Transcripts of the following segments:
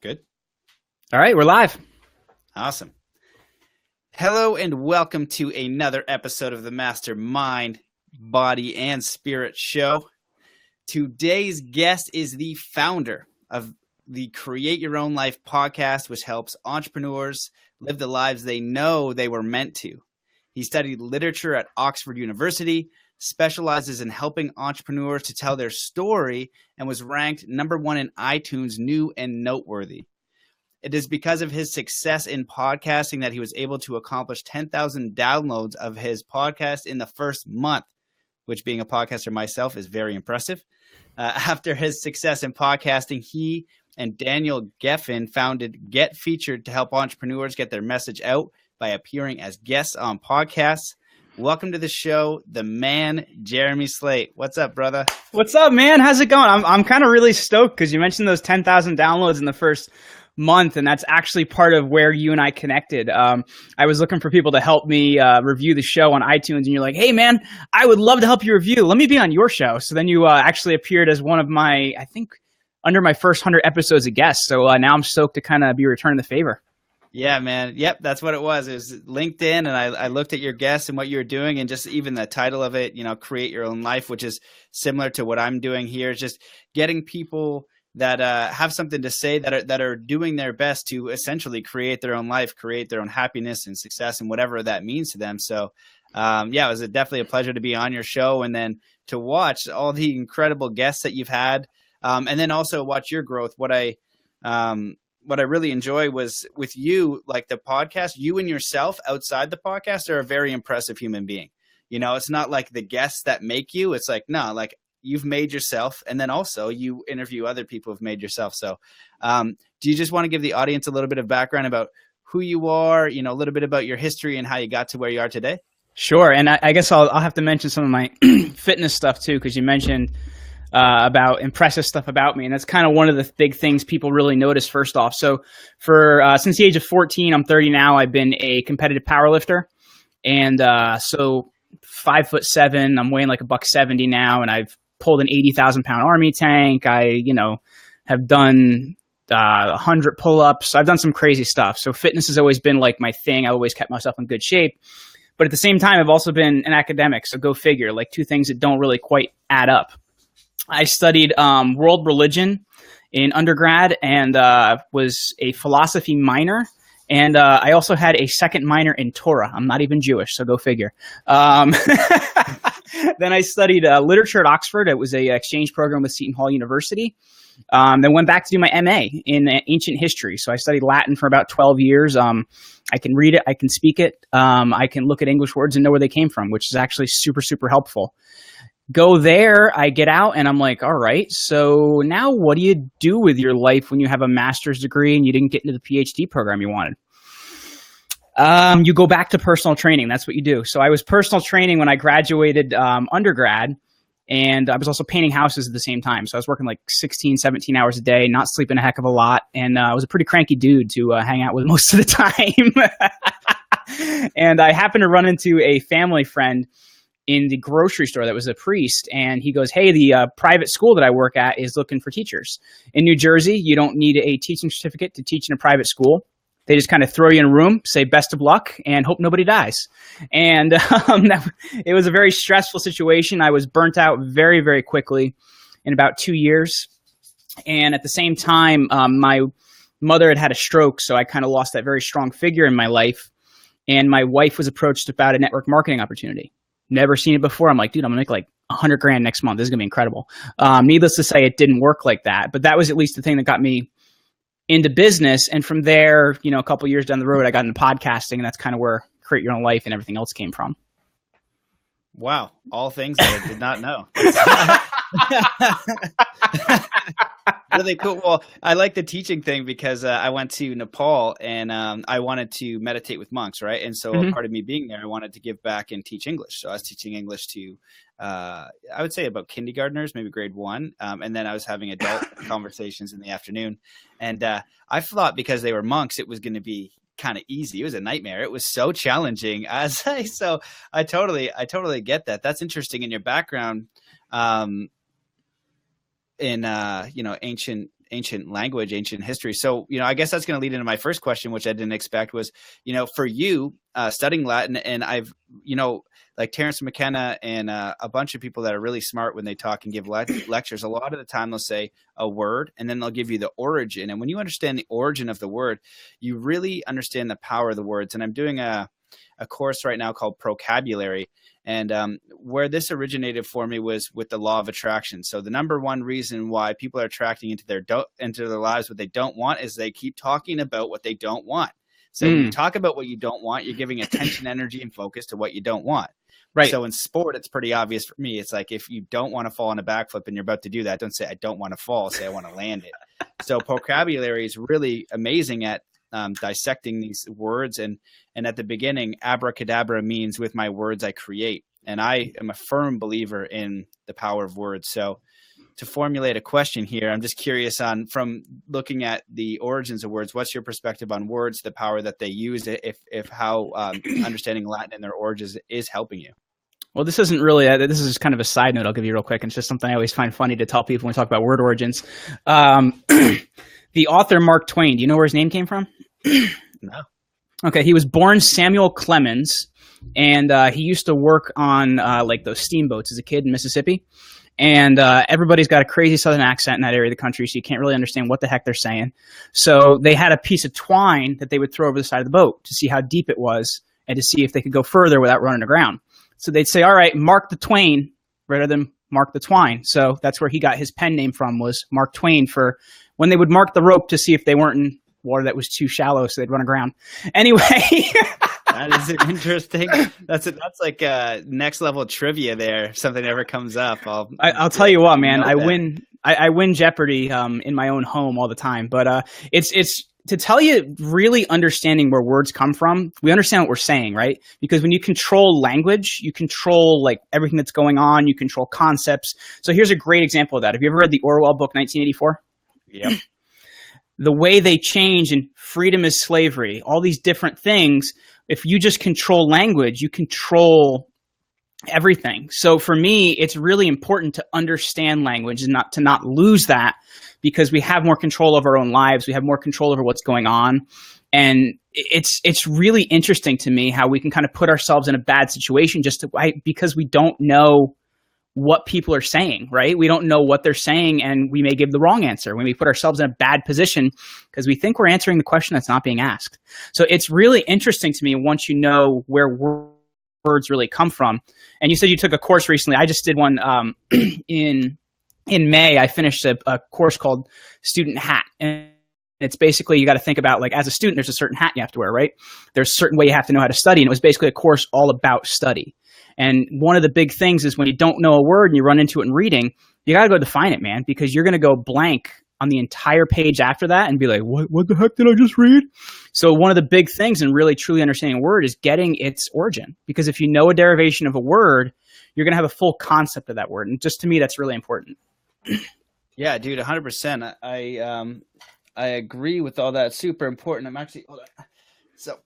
Good. All right, we're live. Awesome. Hello and welcome to another episode of the Mastermind, Body and Spirit Show. Today's guest is the founder of the Create Your Own Life podcast, which helps entrepreneurs live the lives they know they were meant to. He studied literature at Oxford University, specializes in helping entrepreneurs to tell their story, and was ranked #1 in iTunes New and Noteworthy. It is because of his success in podcasting that he was able to accomplish 10,000 downloads of his podcast in the first month, which, being a podcaster myself, is very impressive. After his success in podcasting, he and Daniel Geffen founded Get Featured to help entrepreneurs get their message out by appearing as guests on podcasts. Welcome to the show, the man, Jeremy Slate. What's up, brother? What's up, man? How's it going? I'm kind of really stoked because you mentioned those 10,000 downloads in the first month, and that's actually part of where you and I connected. I was looking for people to help me review the show on iTunes, and you're like, hey, man, I would love to help you review. Let me be on your show. So then you actually appeared as one of my, I think, under my first 100 episodes of guests. So now I'm stoked to kind of be returning the favor. Yeah, man. Yep, that's what it was. It was LinkedIn, and I looked at your guests and what you were doing, and just even the title of it, Create Your Own Life, which is similar to what I'm doing here. It's just getting people that have something to say, that are doing their best to essentially create their own life, create their own happiness and success, and whatever that means to them. So, it was definitely a pleasure to be on your show, and then to watch all the incredible guests that you've had, and then also watch your growth. What I really enjoy was with you, like the podcast, you and yourself outside the podcast are a very impressive human being. It's not like the guests that make you. It's like, no, like you've made yourself. And then also you interview other people who've made yourself. So do you just want to give the audience a little bit of background about who you are, a little bit about your history and how you got to where you are today? Sure. And I guess I'll have to mention some of my fitness stuff too, because you mentioned about impressive stuff about me. And that's kind of one of the big things people really notice first off. So since the age of 14, I'm 30 now, I've been a competitive powerlifter. And so 5'7", I'm weighing like $170 now. And I've pulled an 80,000 pound army tank. I, have done 100 pull-ups. I've done some crazy stuff. So fitness has always been like my thing. I always kept myself in good shape. But at the same time, I've also been an academic. So go figure, like two things that don't really quite add up. I studied world religion in undergrad and was a philosophy minor. And I also had a second minor in Torah. I'm not even Jewish, so go figure. Then I studied literature at Oxford. It was an exchange program with Seton Hall University. Then went back to do my MA in ancient history. So I studied Latin for about 12 years. I can read it. I can speak it. I can look at English words and know where they came from, which is actually super, super helpful. Go there, I get out, and I'm like, all right, so now what do you do with your life when you have a master's degree and you didn't get into the PhD program you wanted? You go back to personal training. That's what you do. So I was personal training when I graduated undergrad, and I was also painting houses at the same time. So I was working like 16, 17 hours a day, not sleeping a heck of a lot, and I was a pretty cranky dude to hang out with most of the time. And I happened to run into a family friend in the grocery store that was a priest, and he goes, hey, the private school that I work at is looking for teachers. In New Jersey, you don't need a teaching certificate to teach in a private school. They just kind of throw you in a room, say best of luck, and hope nobody dies. And it was a very stressful situation. I was burnt out very, very quickly in about 2 years. And at the same time, my mother had had a stroke, so I kind of lost that very strong figure in my life. And my wife was approached about a network marketing opportunity. Never seen it before. I'm like, dude, I'm gonna make like $100,000 next month. This is gonna be incredible. Needless to say, it didn't work like that, but that was at least the thing that got me into business. And from there, a couple of years down the road, I got into podcasting, and that's kind of where Create Your Own Life and everything else came from. Wow. All things that I did not know. Really cool. Well, I like the teaching thing because I went to Nepal and I wanted to meditate with monks, right? And so part of me being there, I wanted to give back and teach English. So I was teaching English to, I would say about kindergartners, maybe grade 1. And then I was having adult conversations in the afternoon. And I thought because they were monks, it was going to be kind of easy. It was a nightmare. It was so challenging. So I totally get that. That's interesting in your background. In ancient ancient language, ancient history. So, I guess that's going to lead into my first question, which I didn't expect was, for you studying Latin, and I've, like Terence McKenna and a bunch of people that are really smart when they talk and give lectures, a lot of the time they'll say a word and then they'll give you the origin. And when you understand the origin of the word, you really understand the power of the words. And I'm doing a course right now called Vocabulary. And where this originated for me was with the law of attraction. So the number one reason why people are attracting into their lives what they don't want is they keep talking about what they don't want. So when you talk about what you don't want, you're giving attention, energy, and focus to what you don't want. Right. So in sport, it's pretty obvious for me. It's like if you don't want to fall on a backflip and you're about to do that, don't say, I don't want to fall. Say, I want to land it. So vocabulary is really amazing at dissecting these words. And at the beginning, abracadabra means with my words I create. And I am a firm believer in the power of words. So to formulate a question here, I'm just curious from looking at the origins of words, what's your perspective on words, the power that they use, if how understanding Latin and their origins is helping you? Well, this isn't really, this is just kind of a side note I'll give you real quick. And it's just something I always find funny to tell people when we talk about word origins. The author Mark Twain, do you know where his name came from? No. Okay, he was born Samuel Clemens, and he used to work on like those steamboats as a kid in Mississippi. And everybody's got a crazy southern accent in that area of the country, so you can't really understand what the heck they're saying. So they had a piece of twine that they would throw over the side of the boat to see how deep it was and to see if they could go further without running aground. So they'd say, all right, mark the Twain rather than mark the twine. So that's where he got his pen name from, was Mark Twain, for when they would mark the rope to see if they weren't in water that was too shallow so they'd run aground. Anyway. That is interesting. That's like next level trivia there. If something ever comes up, I'll tell you what, man. I win Jeopardy in my own home all the time. But it's to tell you, really understanding where words come from. We understand what we're saying, right? Because when you control language, you control like everything that's going on. You control concepts. So here's a great example of that. Have you ever read the Orwell book 1984? Yep. The way they change and freedom is slavery, all these different things. If you just control language, you control everything. So for me, it's really important to understand language and not lose that, because we have more control over our own lives. We have more control over what's going on. And it's really interesting to me how we can kind of put ourselves in a bad situation because we don't know what people are saying, right? We don't know what they're saying, and we may give the wrong answer when we put ourselves in a bad position because we think we're answering the question that's not being asked. So it's really interesting to me once you know where words really come from. And you said you took a course recently. I just did one in May. I finished a course called Student Hat. And it's basically, you got to think about, like, as a student, there's a certain hat you have to wear, right? There's a certain way you have to know how to study. And it was basically a course all about study. And one of the big things is when you don't know a word and you run into it in reading, you got to go define it, man, because you're going to go blank on the entire page after that and be like, what the heck did I just read? So one of the big things in really truly understanding a word is getting its origin, because if you know a derivation of a word, you're going to have a full concept of that word. And just to me, that's really important. Yeah, dude, 100%. I agree with all that. Super important. I'm actually, hold on. So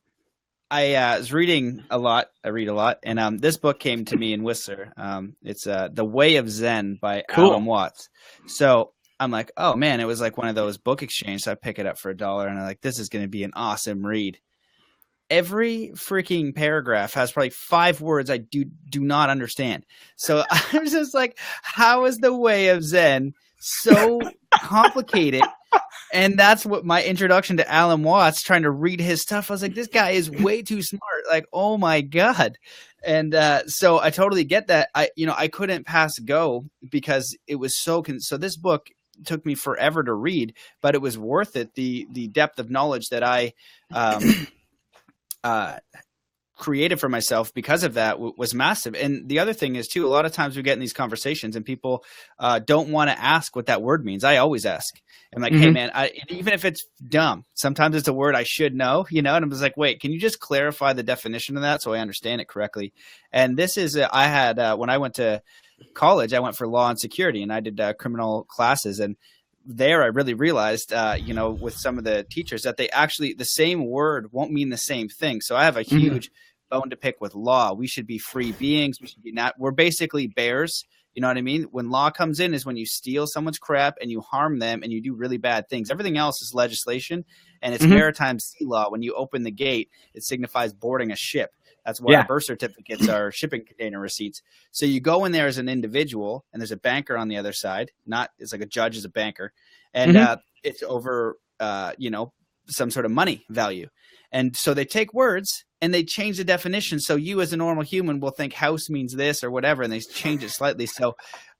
I was reading a lot. I read a lot. And this book came to me in Whistler. It's The Way of Zen by Alan Watts. So I'm like, oh, man, it was like one of those book exchanges. So I pick it up for $1. And I'm like, this is going to be an awesome read. Every freaking paragraph has probably 5 words I do not understand. So I was just like, how is The Way of Zen so complicated? And that's what my introduction to Alan Watts, trying to read his stuff. I was like, this guy is way too smart. Like, oh my God. And so I totally get that. I couldn't pass go because it was so this book took me forever to read, but it was worth it. The depth of knowledge that I created for myself because of that was massive. And the other thing is too, a lot of times we get in these conversations and people don't want to ask what that word means. I always ask. I'm like, hey man, even if it's dumb, sometimes it's a word I should know, and I'm just like, wait, can you just clarify the definition of that so I understand it correctly? And this is, I had, when I went to college, I went for law and security, and I did criminal classes. And there I really realized, with some of the teachers that they actually, the same word won't mean the same thing. So I have a huge bone to pick with law. We should be free beings. We should be we're basically bears You know what I mean? When law comes in is when you steal someone's crap and you harm them and you do really bad things. Everything else is legislation, and it's maritime sea law. When you open the gate, it signifies boarding a ship. That's why our birth certificates are shipping container receipts. So you go in there as an individual, and there's a banker on the other side. It's like a judge is a banker, and it's over some sort of money value. And so they take words and they change the definition. So you as a normal human will think house means this or whatever, and they change it slightly. So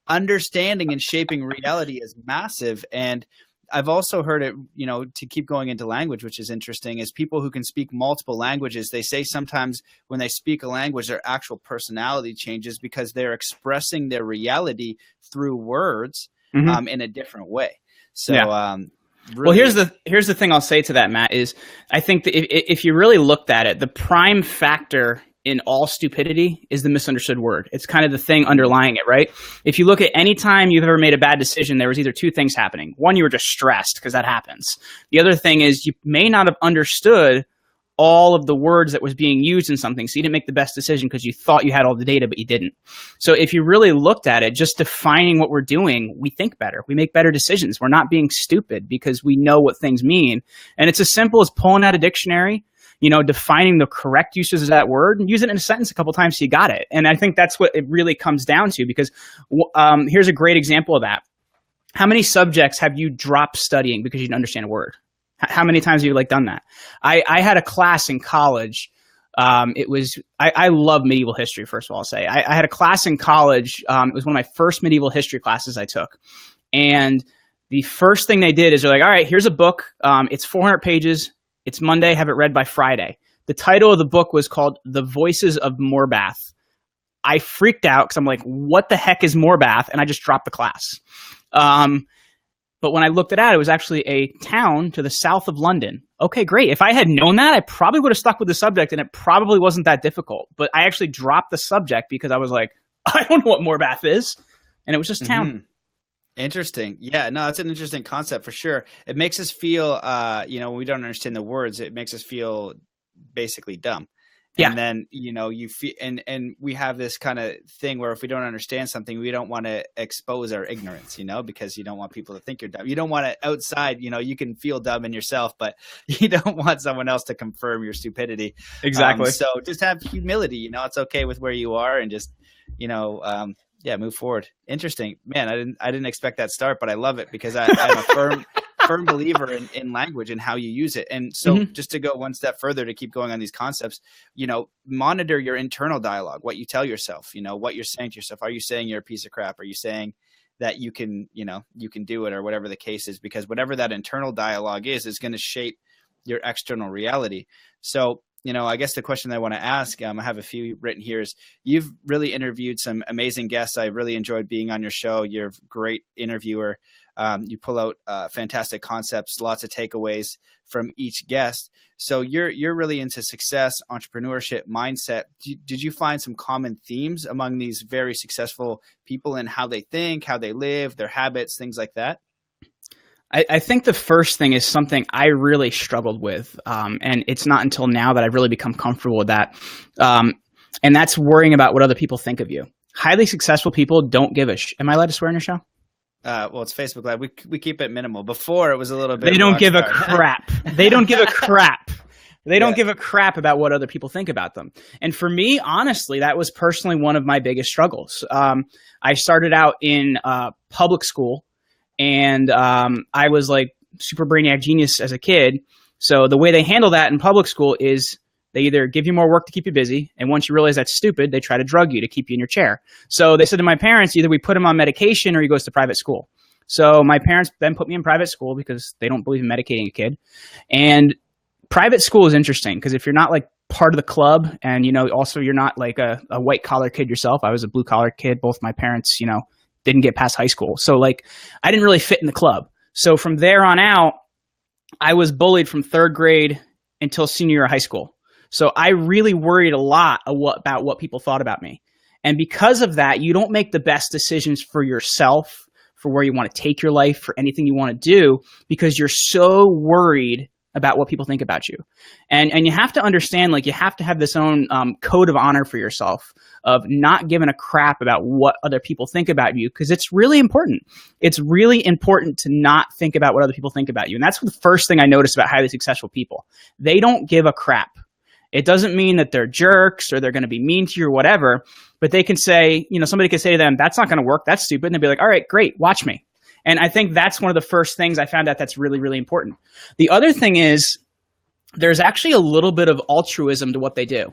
understanding and shaping reality is massive. And I've also heard it, to keep going into language, which is interesting, is people who can speak multiple languages. They say sometimes when they speak a language, their actual personality changes because they're expressing their reality through words in a different way. So, really, well, here's the thing I'll say to that, Matt, is I think that if you really looked at it, the prime factor in all stupidity is the misunderstood word. It's kind of the thing underlying it, right? If you look at any time you've ever made a bad decision, there was either two things happening. One, you were just stressed because that happens. The other thing is you may not have understood all of the words that was being used in something. So you didn't make the best decision because you thought you had all the data, but you didn't. So if you really looked at it, just defining what we're doing, we think better. We make better decisions. We're not being stupid because we know what things mean. And it's as simple as pulling out a dictionary, defining the correct uses of that word and use it in a sentence a couple times so you got it. And I think that's what it really comes down to, because here's a great example of that. How many subjects have you dropped studying because you didn't understand a word? How many times have you done that? I had a class in college. I love medieval history, first of all, I'll say. I had a class in college. It was one of my first medieval history classes I took. And the first thing they did is they're like, all right, here's a book. It's 400 pages. It's Monday. Have it read by Friday. The title of the book was called The Voices of Morbath. I freaked out because I'm like, what the heck is Morbath? And I just dropped the class. But when I looked it out, it was actually a town to the south of London. Okay, great. If I had known that, I probably would have stuck with the subject, and it probably wasn't that difficult. But I actually dropped the subject because I was like, I don't know what Morbath is. And it was just town. Interesting. Yeah, no, that's an interesting concept for sure. It makes us feel, when we don't understand the words, it makes us feel basically dumb. Yeah. And then, you feel, and we have this kind of thing where if we don't understand something, we don't want to expose our ignorance, because you don't want people to think you're dumb. You don't want to outside, you can feel dumb in yourself, but you don't want someone else to confirm your stupidity. Exactly. So just have humility, it's okay with where you are, and just, move forward. Interesting, man. I didn't expect that start, but I love it because I'm a firm believer in language and how you use it. And so just to go one step further, to keep going on these concepts, monitor your internal dialogue, what you tell yourself, what you're saying to yourself. Are you saying you're a piece of crap? Are you saying that you can do it, or whatever the case is? Because whatever that internal dialogue is going to shape your external reality. So, I guess the question that I want to ask, I have a few written here, is you've really interviewed some amazing guests. I really enjoyed being on your show. You're a great interviewer. You pull out fantastic concepts, lots of takeaways from each guest. So you're really into success, entrepreneurship, mindset. Did you find some common themes among these very successful people in how they think, how they live, their habits, things like that? I think the first thing is something I really struggled with, and it's not until now that I've really become comfortable with that, and that's worrying about what other people think of you. Highly successful people don't give a am I allowed to swear on your show? Well, it's Facebook Live. We keep it minimal. Before, it was a little bit. They don't give a crap. They don't give a crap. They don't give a crap about what other people think about them. And for me, honestly, that was personally one of my biggest struggles. I started out in public school. And I was like super brainiac genius as a kid. So the way they handle that in public school is they either give you more work to keep you busy, and once you realize that's stupid, they try to drug you to keep you in your chair. So they said to my parents, either we put him on medication or he goes to private school. So my parents then put me in private school because they don't believe in medicating a kid. And private school is interesting because if you're not like part of the club, and also you're not like a white collar kid yourself. I was a blue collar kid. Both my parents, didn't get past high school. So like I didn't really fit in the club. So from there on out, I was bullied from third grade until senior year of high school. So I really worried a lot about what people thought about me. And because of that, you don't make the best decisions for yourself, for where you want to take your life, for anything you want to do, because you're so worried about what people think about you. And you have to understand, like, you have to have this own code of honor for yourself of not giving a crap about what other people think about you, because it's really important. It's really important to not think about what other people think about you. And that's the first thing I noticed about highly successful people. They don't give a crap. It doesn't mean that they're jerks or they're going to be mean to you or whatever, but they can say, somebody could say to them, that's not going to work. That's stupid. And they'll be like, all right, great. Watch me. And I think that's one of the first things I found out that's really, really important. The other thing is there's actually a little bit of altruism to what they do.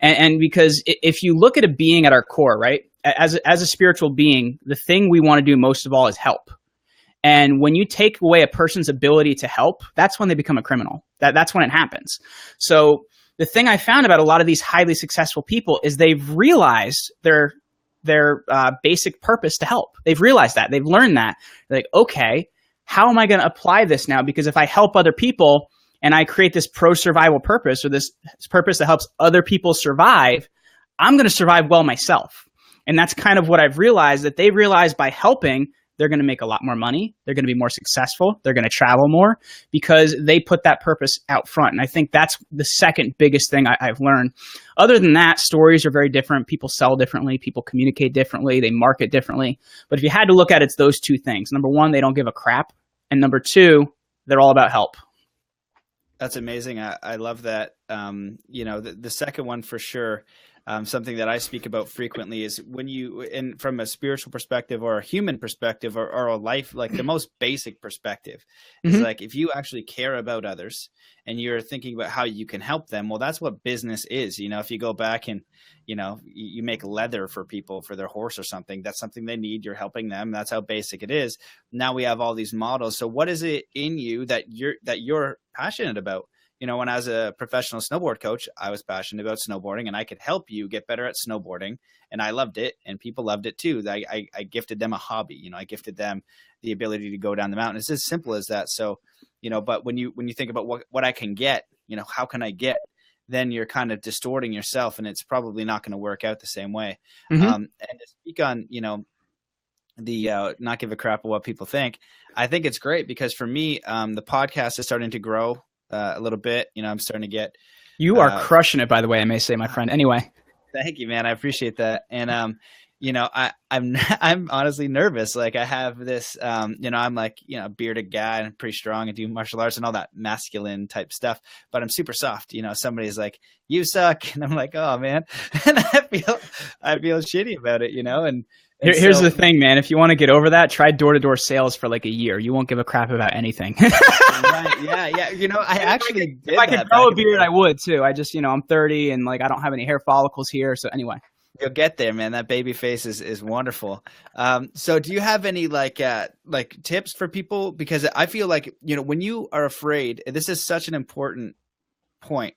And because if you look at a being at our core, right, as a spiritual being, the thing we want to do most of all is help. And when you take away a person's ability to help, that's when they become a criminal. That's when it happens. So the thing I found about a lot of these highly successful people is they've realized their basic purpose to help. They've realized that. They've learned that. They're like, okay, how am I going to apply this now? Because if I help other people and I create this pro-survival purpose, or this purpose that helps other people survive, I'm going to survive well myself. And that's kind of what I've realized, that they realize by helping, they're going to make a lot more money. They're going to be more successful. They're going to travel more because they put that purpose out front. And I think that's the second biggest thing I've learned. Other than that, stories are very different. People sell differently. People communicate differently. They market differently. But if you had to look at it, it's those two things. Number one, they don't give a crap. And number two, they're all about help. That's amazing. I love that. The second one for sure. Something that I speak about frequently is when and from a spiritual perspective or a human perspective or a life, like the most basic perspective is like, if you actually care about others and you're thinking about how you can help them, well, that's what business is. If you go back and, you make leather for people for their horse or something, that's something they need. You're helping them. That's how basic it is. Now we have all these models. So what is it in you that you're passionate about? When I was a professional snowboard coach, I was passionate about snowboarding, and I could help you get better at snowboarding. And I loved it, and people loved it too. I gifted them a hobby. I gifted them the ability to go down the mountain. It's as simple as that. So, but when you think about what I can get, how can I get, then you're kind of distorting yourself, and it's probably not going to work out the same way. And to speak on, the not give a crap about what people think, I think it's great because for me, the podcast is starting to grow a little bit. I'm starting to get. You are crushing it, by the way, I may say, my friend. Anyway. Thank you, man. I appreciate that. And, I'm honestly nervous. Like I have this, I'm like, a bearded guy and I'm pretty strong and do martial arts and all that masculine type stuff, but I'm super soft. Somebody's like, you suck. And I'm like, oh man. And I feel shitty about it, and here's the thing, man. If you want to get over that, try door-to-door sales for like a year. You won't give a crap about anything. Right, yeah. I actually if I could grow a beard, I would too. I just, I'm 30 and like I don't have any hair follicles here. So anyway. You'll get there, man. That baby face is wonderful. So do you have any like tips for people? Because I feel like, when you are afraid, this is such an important point.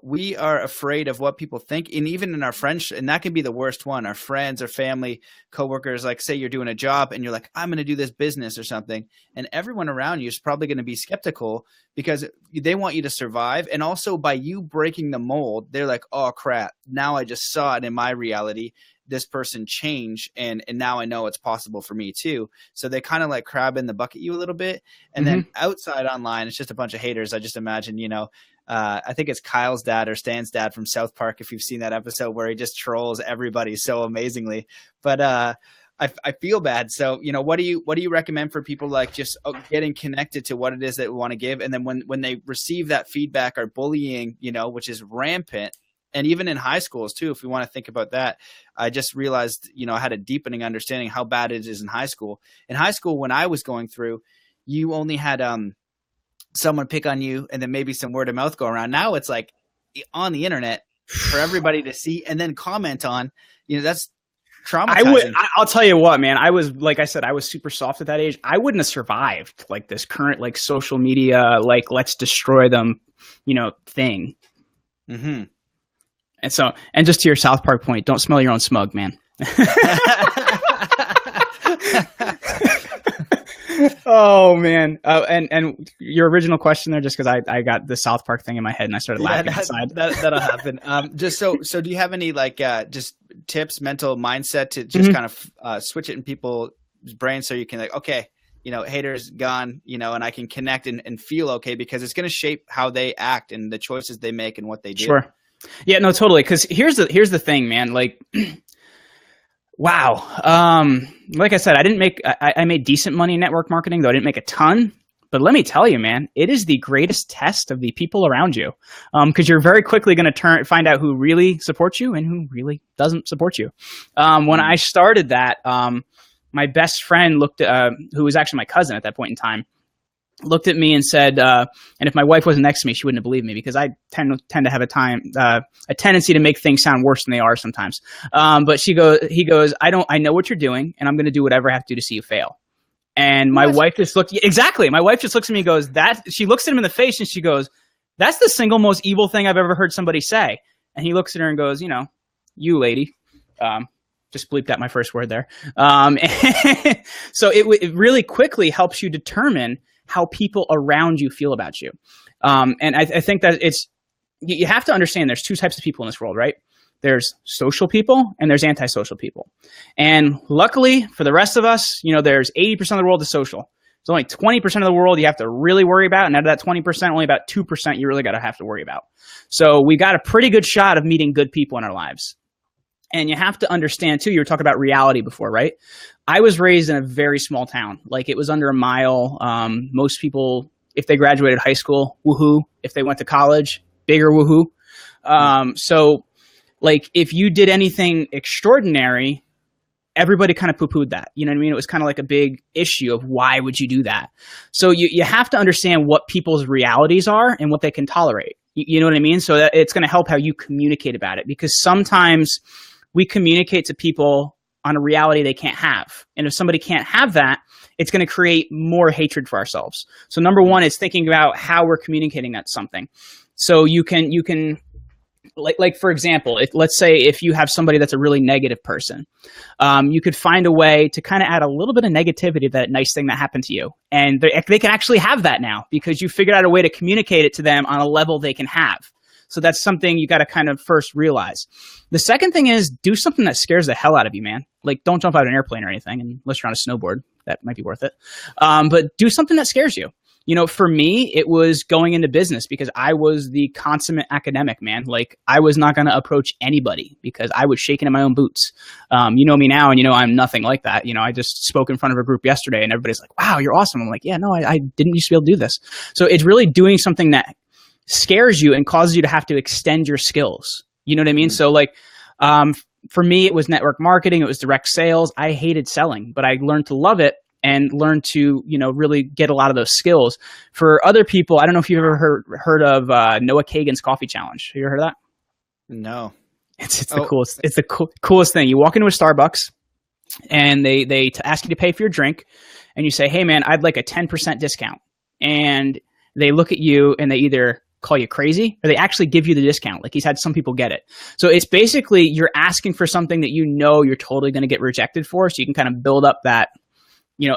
We are afraid of what people think, and even in our friends, and that can be the worst one, our friends or family, coworkers, like say you're doing a job and you're like, I'm going to do this business or something. And everyone around you is probably going to be skeptical because they want you to survive. And also by you breaking the mold, they're like, oh crap, now I just saw it in my reality. This person changed and now I know it's possible for me too. So they kind of like crab in the bucket you a little bit. And then outside online, it's just a bunch of haters. I just imagine, I think it's Kyle's dad or Stan's dad from South Park, if you've seen that episode where he just trolls everybody so amazingly. But I feel bad. So, what do you recommend for people like just getting connected to what it is that we want to give? And then when they receive that feedback or bullying, which is rampant, and even in high schools too, if we want to think about that, I just realized, I had a deepening understanding how bad it is in high school. In high school, when I was going through, you only had someone pick on you and then maybe some word of mouth go around. Now it's like on the internet for everybody to see and then comment on. That's traumatizing. I'll tell you what, man. I was, like I said, I was super soft at that age. I wouldn't have survived like this current like social media, like let's destroy them, thing. Mm-hmm. And just to your South Park point, don't smell your own smug, man. Oh man. And your original question there, just because I got the South Park thing in my head and I started laughing inside. That'll happen. Just so do you have any like just tips, mental mindset to just kind of switch it in people's brains so you can like, okay, haters gone, and I can connect and feel okay, because it's going to shape how they act and the choices they make and what they do. Sure. Yeah, no, totally. Cause here's the thing, man. Like, wow. Like I said, I made decent money in network marketing, though I didn't make a ton. But let me tell you, man, it is the greatest test of the people around you, because you're very quickly going to find out who really supports you and who really doesn't support you. When I started that, my best friend who was actually my cousin at that point in time, looked at me and said, and if my wife wasn't next to me, she wouldn't have believed me, because I tend to have a tendency to make things sound worse than they are sometimes. But he goes, I know what you're doing, and I'm going to do whatever I have to do to see you fail. And my wife just looked, exactly. My wife just looks at me and goes, she looks at him in the face and she goes, that's the single most evil thing I've ever heard somebody say. And he looks at her and goes, you lady, just bleeped out my first word there. So it really quickly helps you determine how people around you feel about you. And I think that you have to understand there's two types of people in this world, right? There's social people and there's antisocial people. And luckily for the rest of us, there's 80% of the world is social. There's only 20% of the world you have to really worry about. And out of that 20%, only about 2% you really got to have to worry about. So we got a pretty good shot of meeting good people in our lives. And you have to understand too, you were talking about reality before, right? I was raised in a very small town. Like, it was under a mile. Most people, if they graduated high school, woohoo. If they went to college, bigger woohoo. So like, if you did anything extraordinary, everybody kind of poo-pooed that. You know what I mean? It was kind of like a big issue of why would you do that? So you have to understand what people's realities are and what they can tolerate. You know what I mean? So that it's going to help how you communicate about it, because sometimes we communicate to people on a reality they can't have. And if somebody can't have that, it's going to create more hatred for ourselves. So number one is thinking about how we're communicating that something. So you can like for example, let's say if you have somebody that's a really negative person, you could find a way to kind of add a little bit of negativity to that nice thing that happened to you. And they can actually have that now, because you figured out a way to communicate it to them on a level they can have. So that's something you got to kind of first realize. The second thing is, do something that scares the hell out of you, man. Like, don't jump out of an airplane or anything, unless you're on a snowboard. That might be worth it. But do something that scares you. For me, it was going into business, because I was the consummate academic, man. Like, I was not going to approach anybody because I was shaking in my own boots. You know me now, and I'm nothing like that. I just spoke in front of a group yesterday and everybody's like, wow, you're awesome. I'm like, yeah, no, I didn't used to be able to do this. So it's really doing something that scares you and causes you to have to extend your skills. You know what I mean? Mm-hmm. So like, for me, it was network marketing. It was direct sales. I hated selling, but I learned to love it and learn to, really get a lot of those skills. For other people, I don't know if you've ever heard of Noah Kagan's coffee challenge. Have you ever heard of that? No. It's the coolest. It's the coolest thing. You walk into a Starbucks and they ask you to pay for your drink, and you say, hey man, I'd like a 10% discount. And they look at you and they either call you crazy or they actually give you the discount. Like, he's had some people get it. So it's basically, you're asking for something that you're totally going to get rejected for. So you can kind of build up that,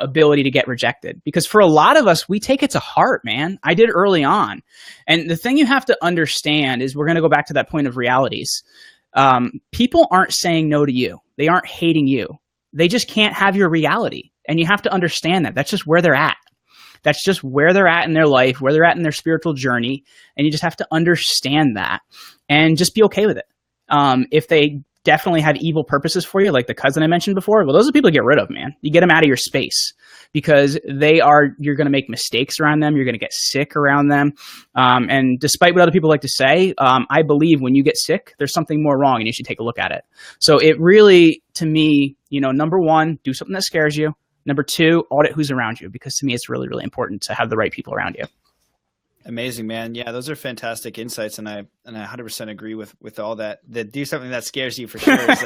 ability to get rejected. Because for a lot of us, we take it to heart, man. I did early on. And the thing you have to understand is, we're going to go back to that point of realities. People aren't saying no to you. They aren't hating you. They just can't have your reality. And you have to understand that. That's just where they're at. That's just where they're at in their life, where they're at in their spiritual journey. And you just have to understand that and just be okay with it. If they definitely have evil purposes for you, like the cousin I mentioned before, well, those are people to get rid of, man. You get them out of your space, because you're going to make mistakes around them. You're going to get sick around them. And despite what other people like to say, I believe when you get sick, there's something more wrong and you should take a look at it. So it really, to me, number one, do something that scares you. Number two, audit who's around you, because to me, it's really, really important to have the right people around you. Amazing, man. Yeah, those are fantastic insights. And I 100% agree with all that. That do something that scares you for sure is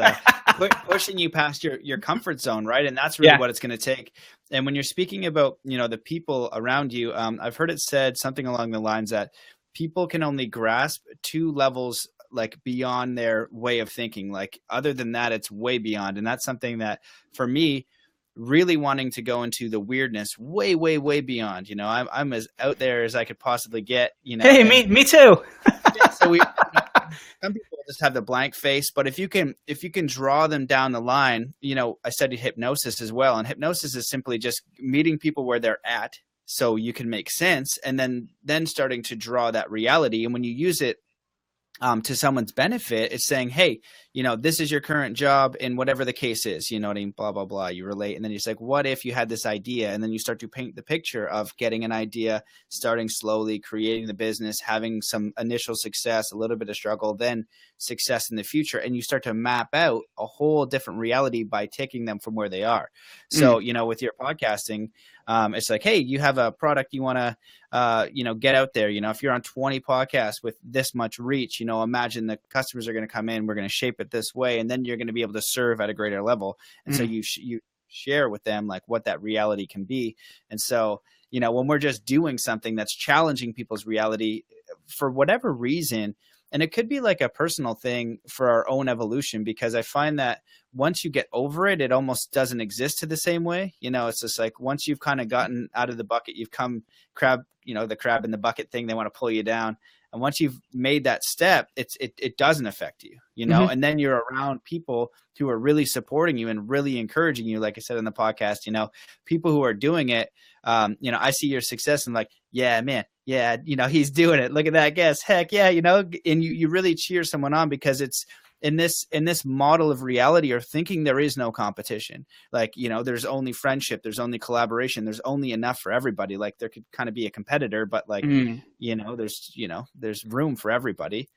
pushing you past your comfort zone, right? And that's really what it's going to take. And when you're speaking about, the people around you, I've heard it said something along the lines that people can only grasp 2 levels like beyond their way of thinking. Like, other than that, it's way beyond. And that's something that, for me, really wanting to go into the weirdness way, way, way beyond, I'm as out there as I could possibly get, Hey, me too. Yeah, so some people just have the blank face. But if you can draw them down the line, I studied hypnosis as well. And hypnosis is simply just meeting people where they're at so you can make sense, and then starting to draw that reality. And when you use it to someone's benefit, it's saying, hey, this is your current job and whatever the case is, what I mean, blah, blah, blah, you relate. And then you're like, what if you had this idea? And then you start to paint the picture of getting an idea, starting slowly, creating the business, having some initial success, a little bit of struggle, then success in the future. And you start to map out a whole different reality by taking them from where they are. So, with your podcasting, it's like, hey, you have a product you want to, get out there. If you're on 20 podcasts with this much reach, imagine the customers are going to come in, we're going to shape it this way, and then you're going to be able to serve at a greater level. And so you share with them like what that reality can be. And so, when we're just doing something that's challenging people's reality for whatever reason, and it could be like a personal thing for our own evolution, because I find that once you get over it, it almost doesn't exist to the same way. It's just like once you've kind of gotten out of the bucket, you've come the crab in the bucket thing, they want to pull you down. And once you've made that step, it doesn't affect you, and then you're around people who are really supporting you and really encouraging you. Like I said in the podcast, people who are doing it, I see your success and like, yeah, man. Yeah. He's doing it. Look at that guest. Heck yeah. And you really cheer someone on, because it's in this model of reality or thinking there is no competition. Like, there's only friendship, there's only collaboration, there's only enough for everybody. Like there could kind of be a competitor, but like, there's room for everybody.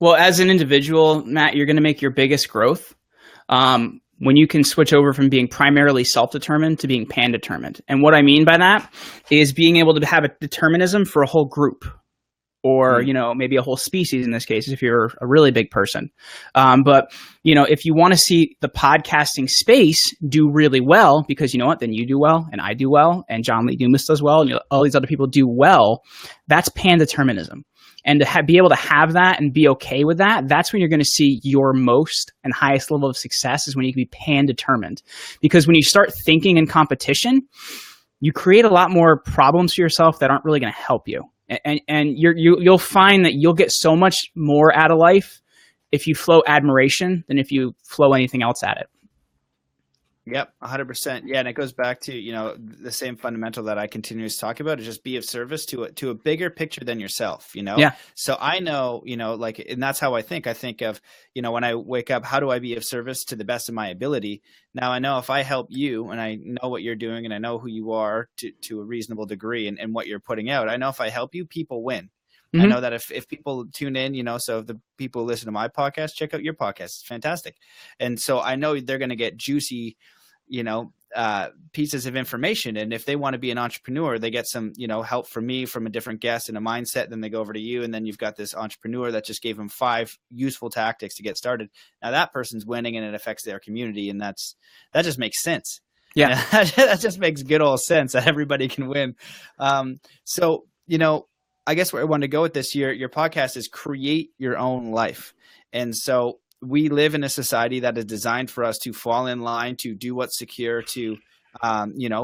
Well, as an individual, Matt, you're going to make your biggest growth when you can switch over from being primarily self-determined to being pan-determined. And what I mean by that is being able to have a determinism for a whole group, or, maybe a whole species in this case, if you're a really big person. But, if you want to see the podcasting space do really well, because then you do well, and I do well, and John Lee Dumas does well, and all these other people do well, that's pan-determinism. And to be able to have that and be okay with that, that's when you're going to see your most and highest level of success, is when you can be pan-determined. Because when you start thinking in competition, you create a lot more problems for yourself that aren't really going to help you. And you'll find that you'll get so much more out of life if you flow admiration than if you flow anything else at it. Yep, 100%. Yeah, and it goes back to, the same fundamental that I continue to talk about, is just be of service to a bigger picture than yourself, Yeah. So I know, and that's how I think. I think of, when I wake up, how do I be of service to the best of my ability? Now I know if I help you, and I know what you're doing, and I know who you are to a reasonable degree, and what you're putting out, I know if I help you, people win. I know that if people tune in, so if the people listen to my podcast, check out your podcast. It's fantastic. And so I know they're going to get juicy, pieces of information. And if they want to be an entrepreneur, they get some, help from me, from a different guest and a mindset. Then they go over to you. And then you've got this entrepreneur that just gave them 5 useful tactics to get started. Now that person's winning, and it affects their community. And that just makes sense. Yeah. That just makes good old sense that everybody can win. So, I guess where I want to go with this, your podcast is create your own life. And so we live in a society that is designed for us to fall in line, to do what's secure, to,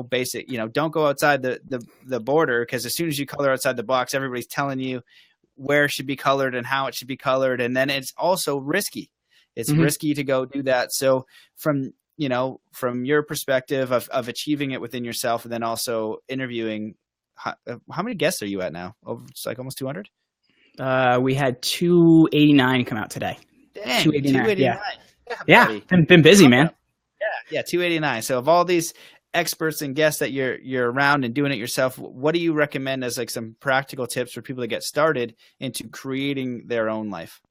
basic, don't go outside the border, because as soon as you color outside the box, everybody's telling you where it should be colored and how it should be colored. And then it's also risky. It's risky to go do that. So from your perspective of achieving it within yourself, and then also interviewing, how many guests are you at now? It's like almost 200? We had 289 come out today. Dang, 289. Yeah. Been busy, man. Yeah, 289. So of all these experts and guests that you're around and doing it yourself, what do you recommend as like some practical tips for people to get started into creating their own life?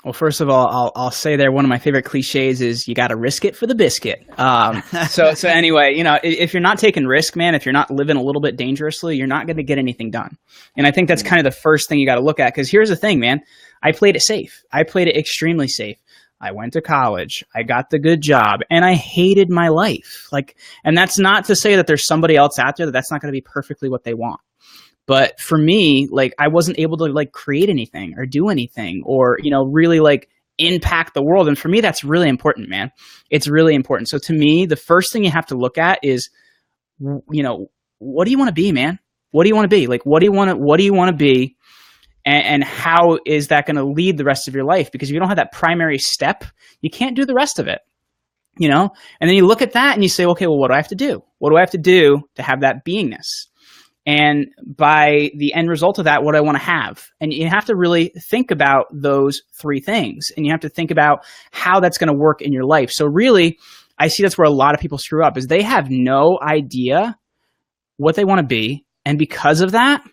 Well, first of all, I'll say there, one of my favorite cliches is you got to risk it for the biscuit. So anyway, if you're not taking risk, man, if you're not living a little bit dangerously, you're not going to get anything done. And I think that's kind of the first thing you got to look at, because here's the thing, man. I played it safe. I played it extremely safe. I went to college. I got the good job, and I hated my life. And that's not to say that there's somebody else out there that's not going to be perfectly what they want. But for me, I wasn't able to create anything or do anything or, really impact the world. And for me, that's really important, man. It's really important. So to me, the first thing you have to look at is, what do you want to be, man? What do you want to be? What do you want to be? and how is that going to lead the rest of your life? Because if you don't have that primary step, you can't do the rest of it, you know? And then you look at that and you say, okay, well, what do I have to do? What do I have to do to have that beingness? And by the end result of that, what do I want to have? And you have to really think about those three things. And you have to think about how that's going to work in your life. So really, I see that's where a lot of people screw up, is they have no idea what they want to be. And because of that,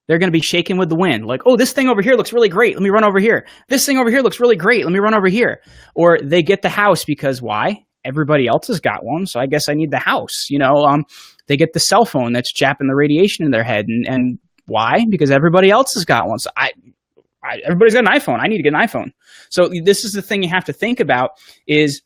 they're going to be shaken with the wind. Like, oh, this thing over here looks really great. Let me run over here. This thing over here looks really great. Let me run over here. Or they get the house because why? Everybody else has got one, so I guess I need the house. You know, they get the cell phone that's japping the radiation in their head. And why? Because everybody else has got one. So everybody's got an iPhone. I need to get an iPhone. So this is the thing you have to think about is,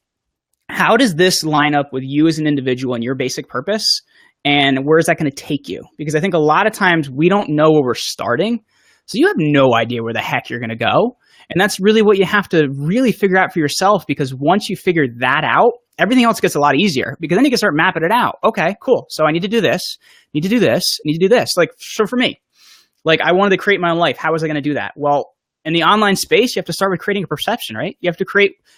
how does this line up with you as an individual and your basic purpose? And where is that going to take you? Because I think a lot of times we don't know where we're starting. So you have no idea where the heck you're going to go. And that's really what you have to really figure out for yourself, because once you figure that out, everything else gets a lot easier, because then you can start mapping it out. Okay, cool. So I need to do this, need to do this, need to do this. Like, so for me, like I wanted to create my own life. How was I going to do that? Well, in the online space, you have to start with creating a perception, right? You have to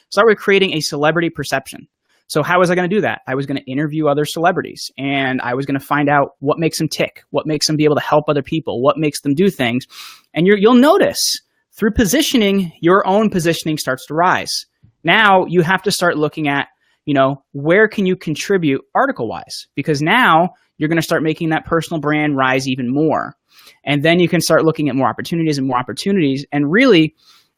start with creating a celebrity perception. So how was I going to do that? I was going to interview other celebrities, and I was going to find out what makes them tick, what makes them be able to help other people, what makes them do things. And you'll notice through positioning, your own positioning starts to rise. Now you have to start looking at, you know, where can you contribute article-wise? Because now you're going to start making that personal brand rise even more. And then you can start looking at more opportunities and more opportunities. And really,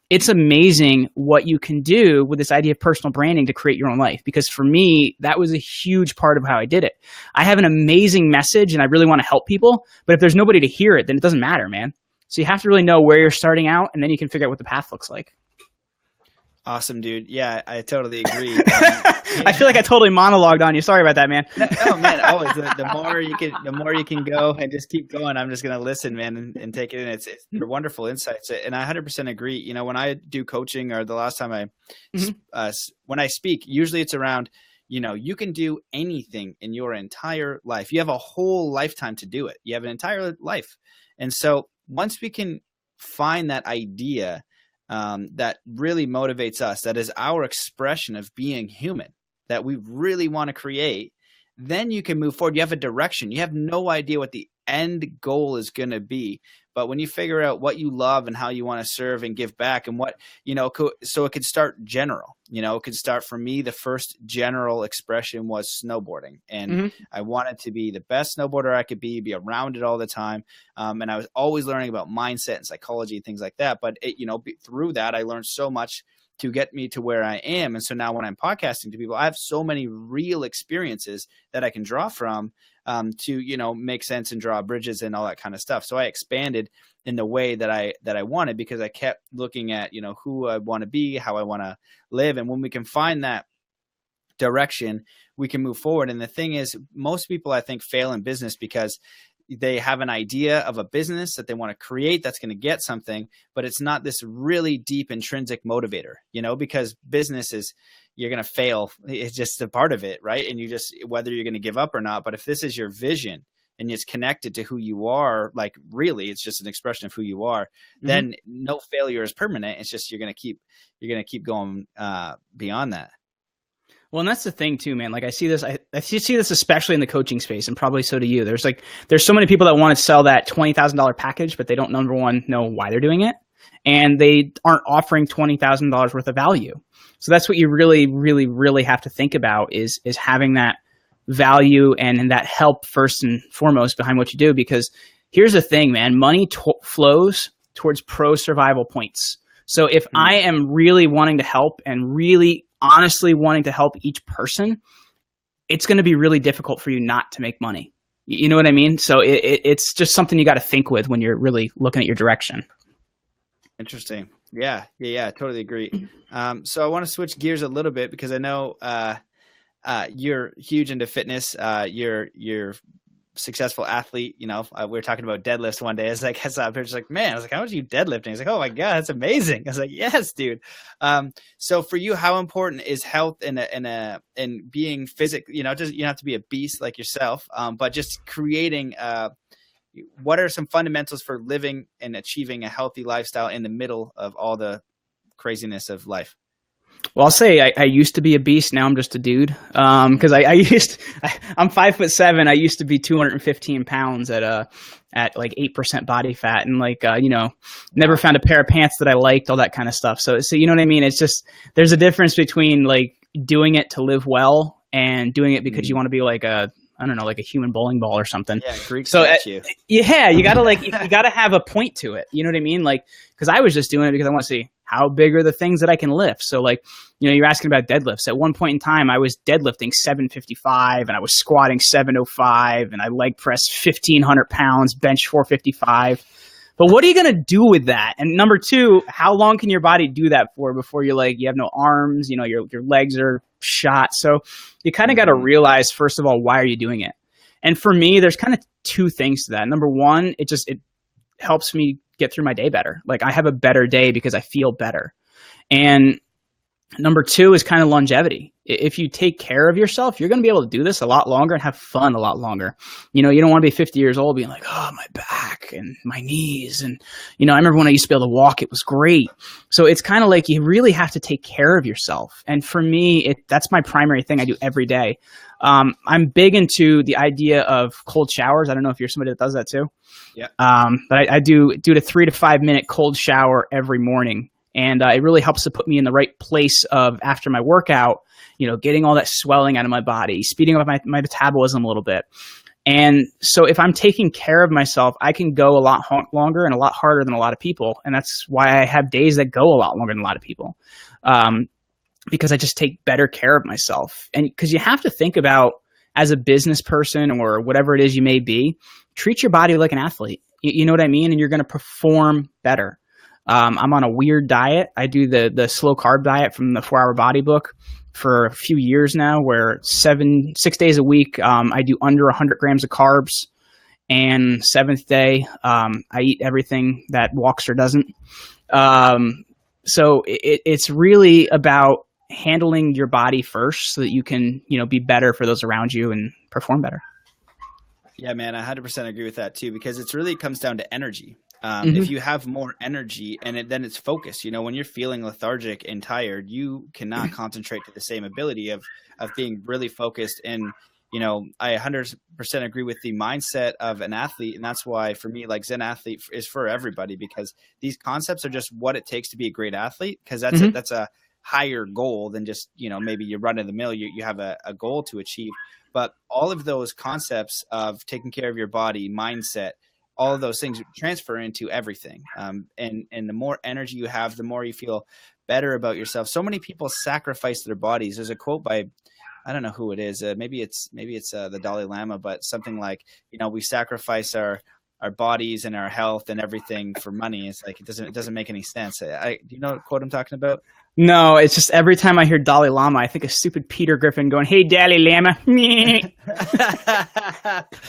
it's amazing what you can do with this idea of personal branding to create your own life. Because for me, that was a huge part of how I did it. I have an amazing message and I really want to help people, but if there's nobody to hear it, then it doesn't matter, man. So you have to really know where you're starting out, and then you can figure out what the path looks like. Awesome, dude. Yeah, I totally agree. I feel like I totally monologued on you. Sorry about that, man. No, man. Always the more you can go and just keep going. I'm just gonna listen, man, and take it in. They're wonderful insights, and I 100% agree. You know, when I do coaching, or the last time when I speak, usually it's around, you know, you can do anything in your entire life. You have a whole lifetime to do it. You have an entire life, and so once we can find that idea that really motivates us, that is our expression of being human, that we really want to create, then you can move forward. You have a direction. You have no idea what the end goal is going to be. But when you figure out what you love and how you want to serve and give back, and what, you know, so it could start general, you know, it could start, for me, the first general expression was snowboarding. And I wanted to be the best snowboarder I could be around it all the time. And I was always learning about mindset and psychology and things like that. But through that, I learned so much to get me to where I am. And so now when I'm podcasting to people, I have so many real experiences that I can draw from to, you know, make sense and draw bridges and all that kind of stuff. So I expanded in the way that I wanted, because I kept looking at, you know, who I want to be, how I want to live. And when we can find that direction, we can move forward. And the thing is, most people, I think, fail in business because they have an idea of a business that they want to create that's going to get something, but it's not this really deep intrinsic motivator, you know, because business is, you're going to fail. It's just a part of it, right? And you just, whether you're going to give up or not. But if this is your vision and it's connected to who you are, like really, it's just an expression of who you are, then no failure is permanent. It's just, you're going to keep going beyond that. Well, and that's the thing too, man. Like I see this, I see this especially in the coaching space, and probably so do you. There's so many people that want to sell that $20,000 package, but they don't, number one, know why they're doing it, and they aren't offering $20,000 worth of value. So that's what you really, really, really have to think about is having that value and that help first and foremost behind what you do. Because here's the thing, man, money flows towards pro survival points. So if I am really wanting to help and really honestly wanting to help each person, it's going to be really difficult for you not to make money. You know what I mean? So it's just something you got to think with when you're really looking at your direction. Interesting. Yeah, totally agree. So I want to switch gears a little bit, because I know you're huge into fitness. You're successful athlete. You know, we were talking about deadlifts one day. I was like, I saw a picture, like, man, I was like, how much are you deadlifting? He's like, oh my God, that's amazing. I was like, yes, dude. So for you, how important is health and being physical? You know, just, you don't have to be a beast like yourself, but just creating what are some fundamentals for living and achieving a healthy lifestyle in the middle of all the craziness of life? Well, I'll say I used to be a beast. Now I'm just a dude. Because I'm 5'7". I used to be 215 pounds at like 8% body fat, and never found a pair of pants that I liked, all that kind of stuff. So you know what I mean? It's just, there's a difference between like doing it to live well and doing it because you want to be like a human bowling ball or something. Yeah, Greek statue. Yeah, you gotta you gotta have a point to it. You know what I mean? Like, because I was just doing it because I want to see how big are the things that I can lift. So you're asking about deadlifts. At one point in time, I was deadlifting 755 and I was squatting 705 and I leg pressed 1,500 pounds, bench 455. But what are you going to do with that? And number two, how long can your body do that for before you have no arms, your legs are shot. So you kind of got to realize, first of all, why are you doing it? And for me, there's kind of two things to that. Number one, it helps me get through my day better. Like, I have a better day because I feel better. And number two is kind of longevity. If you take care of yourself, you're going to be able to do this a lot longer and have fun a lot longer. You don't want to be 50 years old being like, oh, my back and my knees. And, I remember when I used to be able to walk, it was great. So it's kind of like you really have to take care of yourself. And for me, that's my primary thing I do every day. I'm big into the idea of cold showers. I don't know if you're somebody that does that too. Yeah. But I do a 3 to 5 minute cold shower every morning. And it really helps to put me in the right place of, after my workout, getting all that swelling out of my body, speeding up my metabolism a little bit. And so if I'm taking care of myself, I can go a lot longer and a lot harder than a lot of people. And that's why I have days that go a lot longer than a lot of people, because I just take better care of myself. And because you have to think about, as a business person or whatever it is you may be, treat your body like an athlete. You know what I mean? And you're going to perform better. I'm on a weird diet. I do the slow carb diet from the 4 Hour Body book for a few years now, where 6 days a week, I do under 100 grams of carbs. And 7th day, I eat everything that walks or doesn't. So it's really about handling your body first so that you can, be better for those around you and perform better. Yeah, man, I 100% agree with that too, because it's really comes down to energy. If you have more energy and then it's focus, when you're feeling lethargic and tired, you cannot concentrate to the same ability of being really focused. And, I 100% agree with the mindset of an athlete. And that's why for me, like, Zen athlete is for everybody, because these concepts are just what it takes to be a great athlete. Cause that's a higher goal than just, maybe you run of the mill, you have a goal to achieve. But all of those concepts of taking care of your body, mindset, all of those things transfer into everything. And the more energy you have, the more you feel better about yourself. So many people sacrifice their bodies. There's a quote by, I don't know who it is. Maybe it's the Dalai Lama, but something like, we sacrifice our bodies and our health and everything for money. It's like, it doesn't make any sense. Do you know what quote I'm talking about? No, it's just every time I hear Dalai Lama, I think of stupid Peter Griffin going, "Hey, Dalai Lama."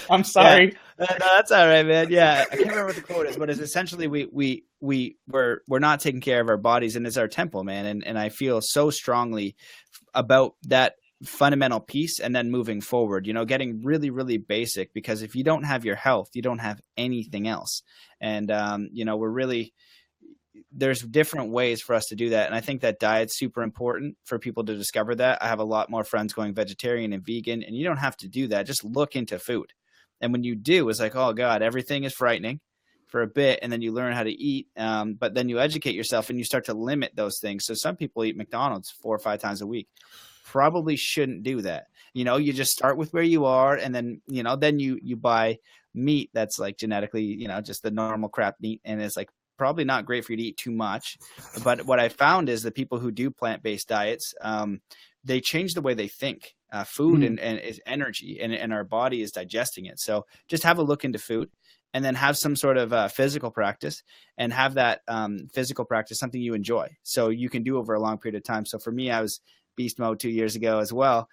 I'm sorry. Yeah. No, that's all right, man. Yeah, I can't remember what the quote is, but it's essentially we're not taking care of our bodies, and it's our temple, man. And I feel so strongly about that fundamental piece, and then moving forward, getting really, really basic, because if you don't have your health, you don't have anything else. And there's different ways for us to do that. And I think that diet's super important for people to discover that. I have a lot more friends going vegetarian and vegan, and you don't have to do that. Just look into food. And when you do, it's like, oh God, everything is frightening for a bit. And then you learn how to eat. But then you educate yourself and you start to limit those things. So some people eat McDonald's 4 or 5 times a week. Probably shouldn't do that. You just start with where you are, and then, then you buy meat that's like genetically, just the normal crap meat. And it's like probably not great for you to eat too much. But what I found is the people who do plant-based diets, they change the way they think. Food and is energy, and our body is digesting it. So just have a look into food, and then have some sort of physical practice, and have that physical practice something you enjoy, so you can do over a long period of time. So for me, I was beast mode 2 years ago as well,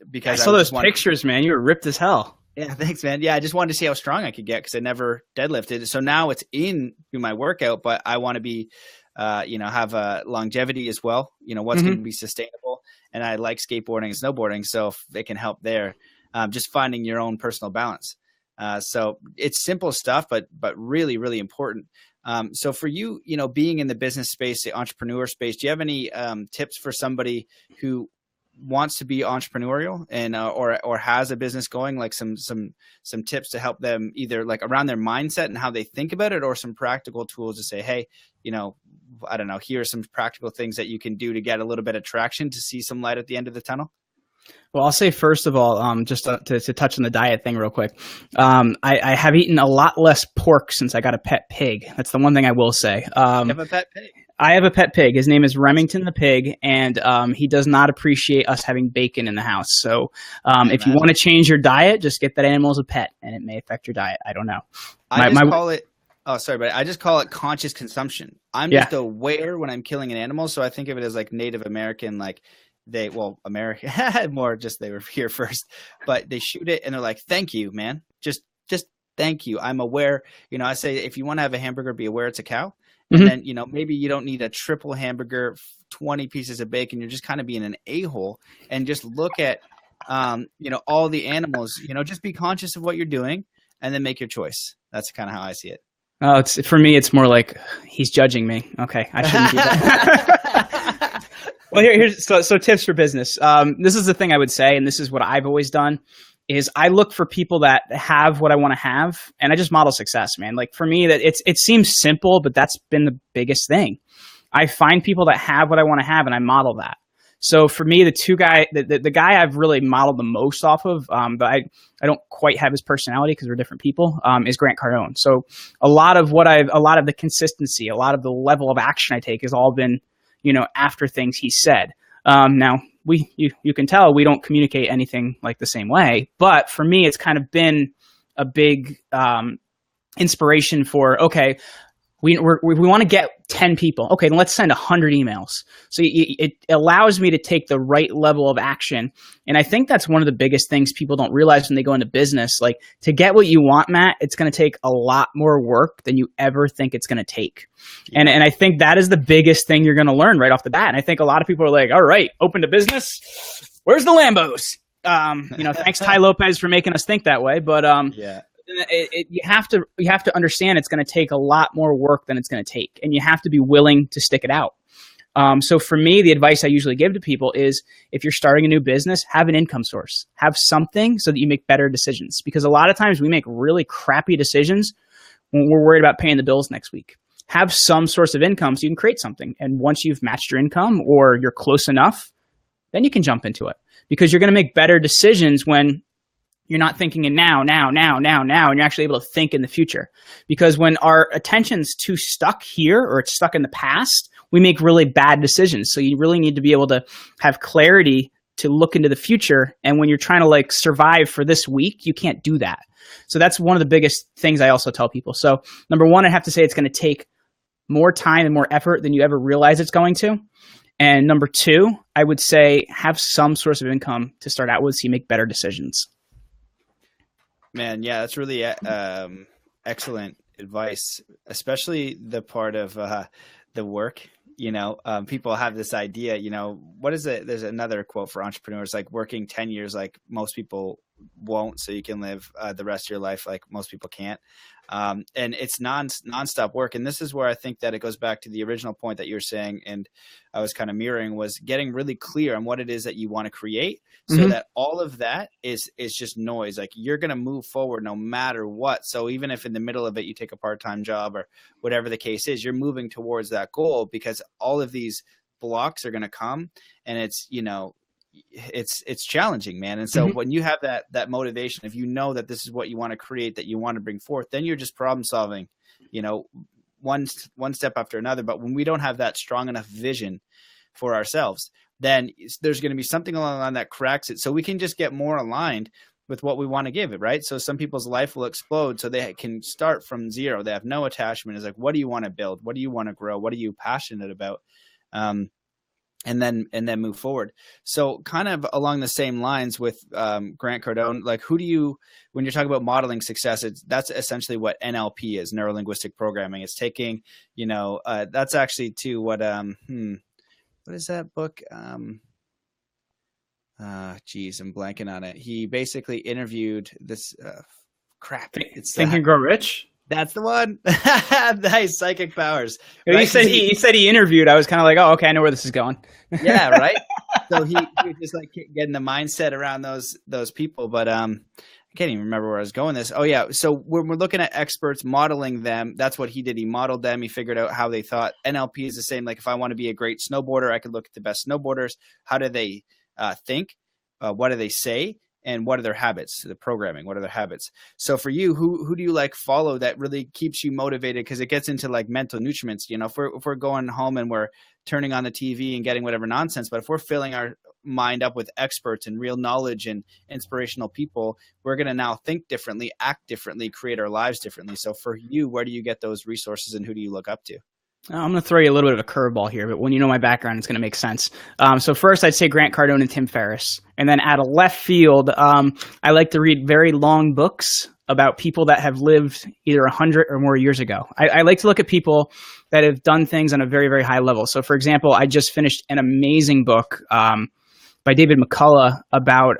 because I saw those pictures, man. You were ripped as hell. Yeah, thanks, man. Yeah, I just wanted to see how strong I could get, because I never deadlifted. So now it's in my workout, but I want to be, have a longevity as well. What's going to be sustainable. And I like skateboarding and snowboarding, so if it can help there, just finding your own personal balance. So it's simple stuff, but really, really important. So for you, being in the business space, the entrepreneur space, do you have any tips for somebody who wants to be entrepreneurial and or has a business going, like some tips to help them either like around their mindset and how they think about it, or some practical tools to say, hey, I don't know, here are some practical things that you can do to get a little bit of traction, to see some light at the end of the tunnel? Well, I'll say first of all, just to touch on the diet thing real quick, I have eaten a lot less pork since I got a pet pig. That's the one thing I will say. You have a pet pig? I have a pet pig. His name is Remington the pig, and he does not appreciate us having bacon in the house. So if you want to change your diet, just get that animal as a pet, and it may affect your diet. I don't know. I just call it conscious consumption. I'm just aware when I'm killing an animal, so I think of it as like Native American, like America more just they were here first, but they shoot it and they're like, thank you, man. Just thank you. I'm aware, I say, if you want to have a hamburger, be aware it's a cow. And then, maybe you don't need a triple hamburger, 20 pieces of bacon. You're just kind of being an a-hole, and just look at, all the animals, just be conscious of what you're doing and then make your choice. That's kind of how I see it. Oh, for me, it's more like he's judging me. Okay. I shouldn't do that. Well, here's tips for business. This is the thing I would say, and this is what I've always done, is I look for people that have what I want to have, and I just model success, man. Like for me, that it seems simple, but that's been the biggest thing. I find people that have what I want to have, and I model that. So for me, the guy I've really modeled the most off of, but I don't quite have his personality because we're different people, is Grant Cardone. So a lot of the consistency, a lot of the level of action I take has all been, after things he said. Now you can tell we don't communicate anything like the same way, but for me, it's kind of been a big inspiration for, okay, we want to get 10 people. Okay, then let's send 100 emails. So it allows me to take the right level of action. And I think that's one of the biggest things people don't realize when they go into business. Like, to get what you want, Matt, it's going to take a lot more work than you ever think it's going to take. Yeah. And I think that is the biggest thing you're going to learn right off the bat. And I think a lot of people are like, all right, open to business. Where's the Lambos? Thanks Ty Lopez for making us think that way. But yeah. You have to understand it's going to take a lot more work than it's going to take, and you have to be willing to stick it out. So for me, the advice I usually give to people is, if you're starting a new business, have an income source, have something so that you make better decisions. Because a lot of times we make really crappy decisions when we're worried about paying the bills next week. Have some source of income so you can create something. And once you've matched your income or you're close enough, then you can jump into it, because you're going to make better decisions when you're not thinking in now, and you're actually able to think in the future. Because when our attention's too stuck here, or it's stuck in the past, we make really bad decisions. So you really need to be able to have clarity to look into the future. And when you're trying to like survive for this week, you can't do that. So that's one of the biggest things I also tell people. So number one, I have to say it's going to take more time and more effort than you ever realize it's going to. And number two, I would say have some source of income to start out with so you make better decisions. Man, yeah, that's really excellent advice, especially the part of the work. People have this idea, what is it? There's another quote for entrepreneurs, like working 10 years like most people won't, so you can live the rest of your life like most people can't. And it's nonstop work. And this is where I think that it goes back to the original point that you were saying, and I was kind of mirroring, was getting really clear on what it is that you want to create, so that all of that is just noise. Like, you're going to move forward no matter what. So even if in the middle of it you take a part-time job or whatever the case is, you're moving towards that goal, because all of these blocks are going to come, and it's challenging, man. And so when you have that motivation, if you know that this is what you want to create, that you want to bring forth, then you're just problem solving, one step after another. But when we don't have that strong enough vision for ourselves, then there's going to be something along the line that cracks it. So we can just get more aligned with what we want to give it, right? So some people's life will explode, so they can start from zero. They have no attachment. It's like, what do you want to build? What do you want to grow? What are you passionate about? And then move forward. So kind of along the same lines with Grant Cardone, like, when you're talking about modeling success, that's essentially what NLP is, neuro linguistic programming. It's taking, that's actually to what what is that book? Geez, I'm blanking on it. He basically interviewed this crap. It's Think and Grow Rich. That's the one. Nice, psychic powers. Right? He said he interviewed. I was kind of like, oh, okay, I know where this is going. Yeah, right. So he was just like getting the mindset around those people. But I can't even remember where I was going with this. Oh yeah. So when we're looking at experts modeling them, that's what he did. He modeled them. He figured out how they thought. NLP is the same. Like if I want to be a great snowboarder, I could look at the best snowboarders. How do they think? What do they say? And what are their habits? The programming. What are their habits? So for you, who do you like follow that really keeps you motivated? Because it gets into like mental nutriments. You know, if we're going home and we're turning on the TV and getting whatever nonsense, but if we're filling our mind up with experts and real knowledge and inspirational people, we're going to now think differently, act differently, create our lives differently. So for you, where do you get those resources and who do you look up to? I'm going to throw you a little bit of a curveball here, but when you know my background, it's going to make sense. So first, I'd say Grant Cardone and Tim Ferriss. And then out of left field, I like to read very long books about people that have lived either 100 or more years ago. I like to look at people that have done things on a very, very high level. So for example, I just finished an amazing book by David McCullough about,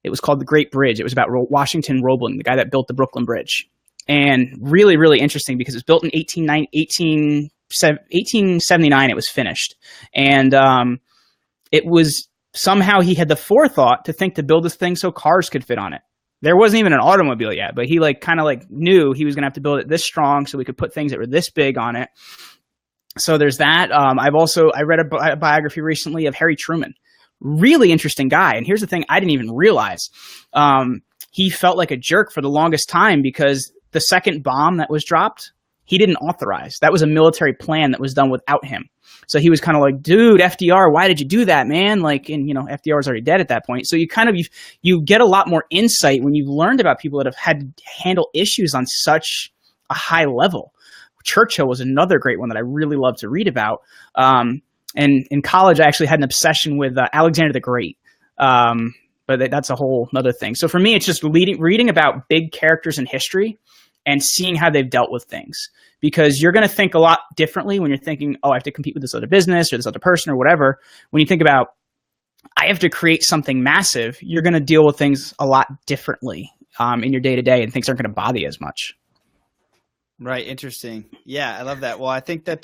it was called The Great Bridge. It was about Washington Roebling, the guy that built the Brooklyn Bridge. And really, really interesting because it was built in 1879. It was finished. And it was somehow he had the forethought to think to build this thing so cars could fit on it. There wasn't even an automobile yet, but he kind of knew he was going to have to build it this strong so we could put things that were this big on it. So there's that. I read a biography recently of Harry Truman. Really interesting guy. And here's the thing I didn't even realize. He felt like a jerk for the longest time because the second bomb that was dropped, he didn't authorize. That was a military plan that was done without him. So he was kind of like, dude, FDR, why did you do that, man? FDR was already dead at that point. So you get a lot more insight when you've learned about people that have had to handle issues on such a high level. Churchill was another great one that I really love to read about. And in college, I actually had an obsession with Alexander the Great. But that's a whole other thing. So for me, it's just reading about big characters in history and seeing how they've dealt with things. Because you're going to think a lot differently when you're thinking, oh, I have to compete with this other business or this other person or whatever. When you think about, I have to create something massive, you're going to deal with things a lot differently in your day-to-day, and things aren't going to bother you as much. Right. Interesting. Yeah, I love that. Well, I think that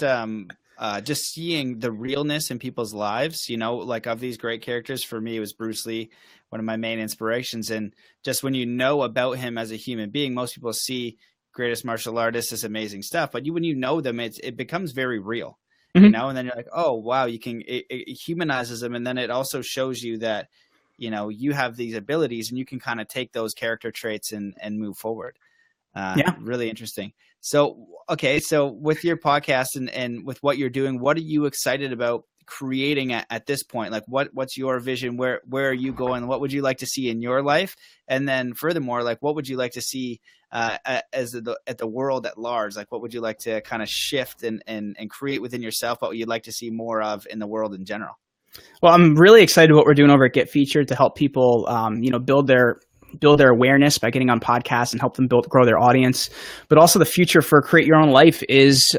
just seeing the realness in people's lives, of these great characters, for me, it was Bruce Lee, one of my main inspirations. And just when you know about him as a human being, most people see greatest martial artist, this amazing stuff, but when you know them, it becomes very real, and then you're like, oh, wow, it humanizes them. And then it also shows you that, you have these abilities and you can kind of take those character traits and move forward. Really interesting. So, okay. So with your podcast and with what you're doing, what are you excited about creating at this point? Like what's your vision? Where are you going? What would you like to see in your life? And then furthermore, what would you like to see at the world at large? What would you like to kind of shift and create within yourself? What would you like to see more of in the world in general? Well, I'm really excited what we're doing over at Get Featured to help people, build their awareness by getting on podcasts and help them grow their audience. But also the future for Create Your Own Life is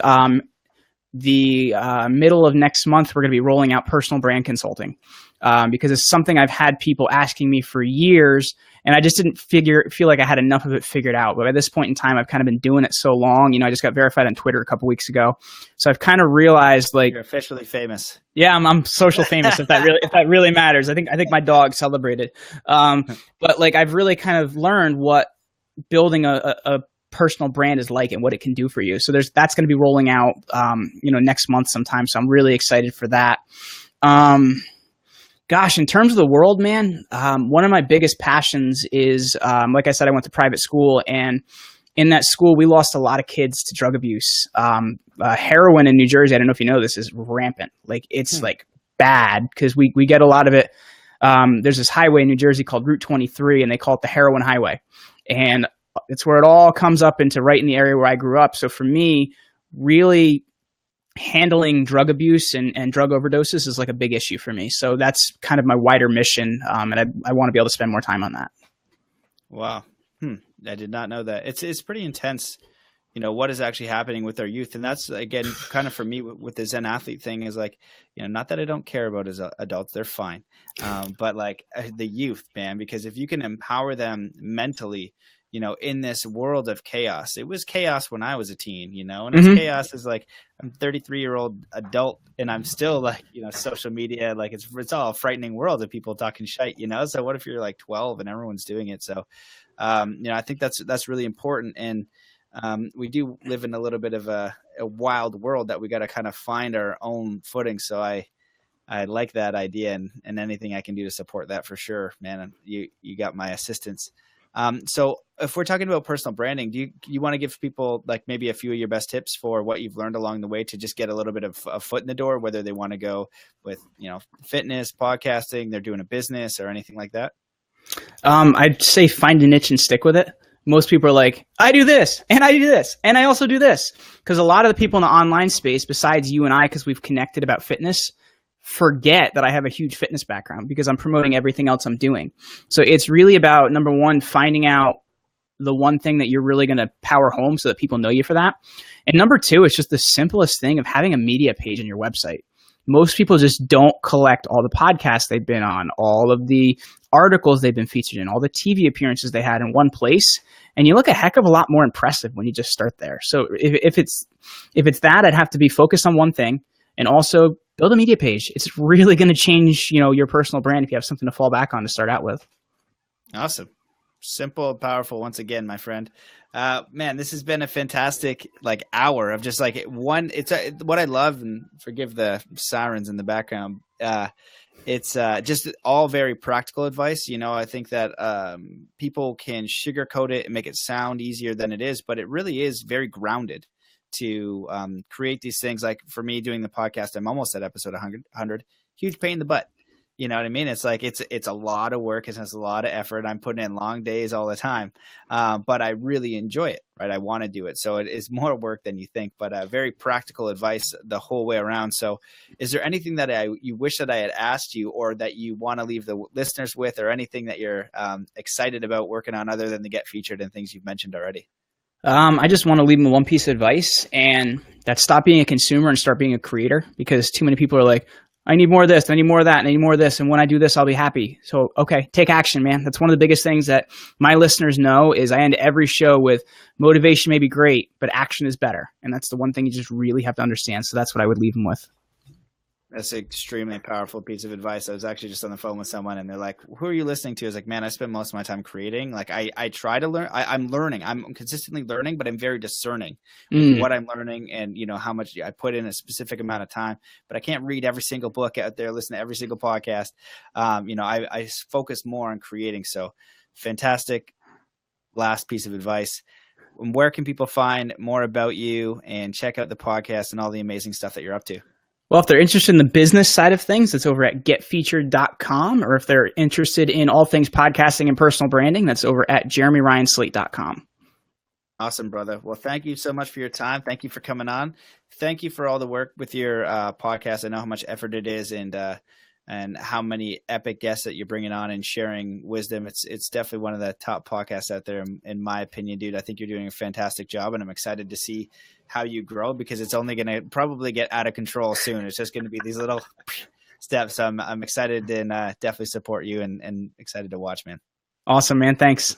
the middle of next month, we're going to be rolling out personal brand consulting because it's something I've had people asking me for years, and I just didn't feel like I had enough of it figured out. But at this point in time, I've kind of been doing it so long. I just got verified on Twitter a couple weeks ago, so I've kind of realized you're officially famous. Yeah, I'm social famous if that really matters. I think my dog celebrated, but I've really kind of learned what building a personal brand is like and what it can do for you. So that's going to be rolling out, next month sometime. So I'm really excited for that. In terms of the world, man, one of my biggest passions is, like I said, I went to private school, and in that school, we lost a lot of kids to drug abuse. Heroin in New Jersey, I don't know if you know this, is rampant. It's bad because we get a lot of it. There's this highway in New Jersey called Route 23, and they call it the Heroin Highway. And it's where it all comes up into right in the area where I grew up. So for me, really handling drug abuse and drug overdoses is a big issue for me. So that's kind of my wider mission. And I want to be able to spend more time on that. Wow. I did not know that. It's pretty intense, what is actually happening with our youth. And that's, again, kind of for me with the Zen athlete thing is not that I don't care about as adults, they're fine. But the youth, man, because if you can empower them mentally, in this world of chaos. It was chaos when I was a teen, and it's chaos is like, I'm 33-year-old adult and I'm still like, social media, like it's all a frightening world of people talking shite, so what if you're like 12 and everyone's doing it? So, I think that's really important. And we do live in a little bit of a wild world that we got to kind of find our own footing. So I like that idea, and anything I can do to support that for sure, man. You got my assistance. So if we're talking about personal branding, do you want to give people like maybe a few of your best tips for what you've learned along the way to just get a little bit of a foot in the door, whether they want to go with, fitness, podcasting, they're doing a business or anything like that? I'd say find a niche and stick with it. Most people are like, I do this and I do this and I also do this. Because a lot of the people in the online space, besides you and I, because we've connected about fitness, forget that I have a huge fitness background because I'm promoting everything else I'm doing. So it's really about, number one, finding out the one thing that you're really going to power home so that people know you for that. And number two, it's just the simplest thing of having a media page on your website. Most people just don't collect all the podcasts they've been on, all of the articles they've been featured in, all the TV appearances they had in one place. And you look a heck of a lot more impressive when you just start there. So if it's that, I'd have to be focused on one thing and also build a media page. It's really going to change, your personal brand if you have something to fall back on to start out with. Awesome. Simple and powerful once again, my friend. Man, this has been a fantastic hour of just what I love, and forgive the sirens in the background. It's just all very practical advice. I think that people can sugarcoat it and make it sound easier than it is, but it really is very grounded to create these things. Like for me doing the podcast, I'm almost at episode 100, huge pain in the butt. You know what I mean? It's like, it's a lot of work. It has a lot of effort. I'm putting in long days all the time. But I really enjoy it, right? I want to do it. So it is more work than you think, but very practical advice the whole way around. So is there anything that you wish that I had asked you, or that you want to leave the listeners with, or anything that you're excited about working on other than the Get Featured and things you've mentioned already? I just want to leave them one piece of advice, and that's stop being a consumer and start being a creator, because too many people are like, I need more of this, I need more of that, and I need more of this, and when I do this, I'll be happy. So, okay, take action, man. That's one of the biggest things that my listeners know is I end every show with motivation may be great, but action is better. And that's the one thing you just really have to understand. So that's what I would leave them with. That's an extremely powerful piece of advice. I was actually just on the phone with someone and they're like, who are you listening to? I was like, man, I spend most of my time creating. Like I try to learn. I'm learning. I'm consistently learning, but I'm very discerning with what I'm learning and, how much I put in a specific amount of time. But I can't read every single book out there, listen to every single podcast. I focus more on creating. So fantastic last piece of advice. Where can people find more about you and check out the podcast and all the amazing stuff that you're up to? Well, if they're interested in the business side of things, it's over at getfeatured.com. Or if they're interested in all things podcasting and personal branding, that's over at jeremyryanslate.com. Awesome, brother. Well, thank you so much for your time. Thank you for coming on. Thank you for all the work with your podcast. I know how much effort it is and how many epic guests that you're bringing on and sharing wisdom. It's definitely one of the top podcasts out there, in my opinion, dude. I think you're doing a fantastic job, and I'm excited to see how you grow, because it's only going to probably get out of control soon. It's just going to be these little steps. So I'm excited and definitely support you and excited to watch, man. Awesome, man. Thanks.